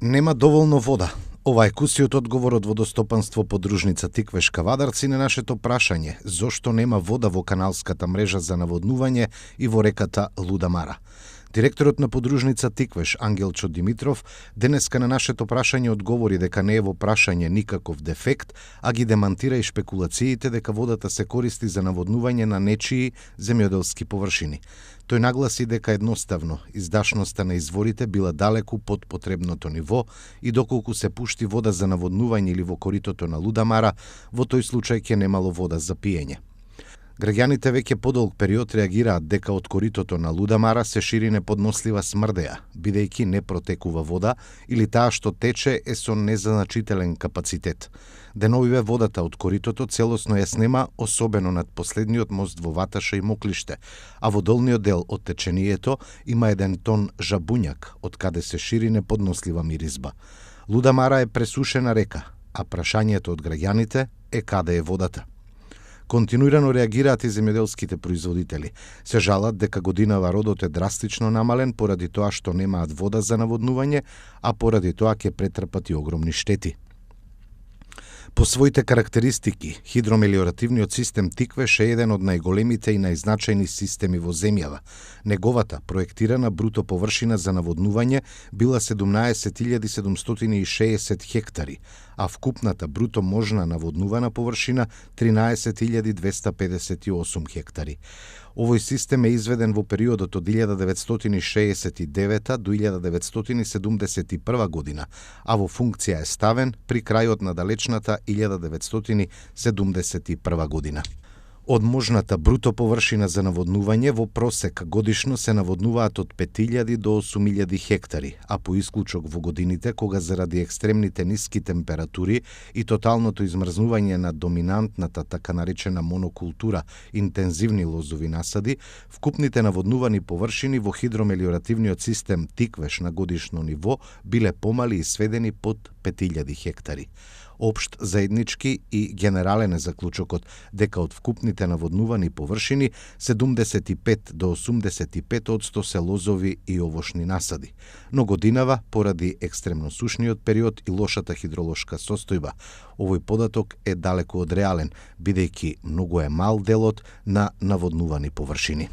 Нема доволно вода. Ова е кусиот одговор од водостопанство подружница Тиквеш Кавадарци на нашето прашање зошто нема вода во каналската мрежа за наводнување и во реката Лудамара. Директорот на подружница Тиквеш Ангелчо Димитров денеска на нашето прашање одговори дека не е во прашање никаков дефект, а ги демантира и шпекулациите дека водата се користи за наводнување на нечии земјоделски површини. Тој нагласи дека едноставно издашноста на изворите била далеку под потребното ниво и доколку се пушти вода за наводнување или во коритото на Лудамара, во тој случај ќе немало вода за пиење. Граѓаните веќе подолг период реагираат дека од коритото на Лудамара се шири неподнослива смрдеа, бидејќи не протекува вода или таа што тече е со незначителен капацитет. Деновиве водата од коритото целосно ја снема, особено над последниот мост во Ваташа и Моклиште, а во долниот дел од течението има еден тон жабуњак, од каде се шири неподнослива миризба. Лудамара е пресушена река, а прашањето од граѓаните е каде е водата. Континуирано реагираат и земјоделските производители. Се жалат дека годинава родот е драстично намален поради тоа што немаат вода за наводнување, а поради тоа ќе претрпат и огромни штети. По своите карактеристики, хидромелиоративниот систем Тиквеш е еден од најголемите и најзначајни системи во земјава. Неговата проектирана бруто површина за наводнување била 17.760 хектари, а вкупната бруто можна наводнувана површина 13.258 хектари. Овој систем е изведен во периодот од 1969 до 1971 година, а во функција е ставен при крајот на далечната 1971 година. Од можната бруто површина за наводнување во просек годишно се наводнуваат од 5000 до 8000 хектари, а по исклучок во годините кога заради екстремните ниски температури и тоталното измрзнување на доминантната така наречена монокултура интензивни лозови насади, вкупните наводнувани површини во хидромелиоративниот систем Тиквеш на годишно ниво биле помали и сведени под 5000 хектари. Општ, заеднички и генерален е заклучокот дека од вкупните наводнувани површини 75 до 85% се лозови и овошни насади. Но годинава, поради екстремно сушниот период и лошата хидролошка состојба, овој податок е далеку од реален, бидејќи многу е мал делот на наводнувани површини.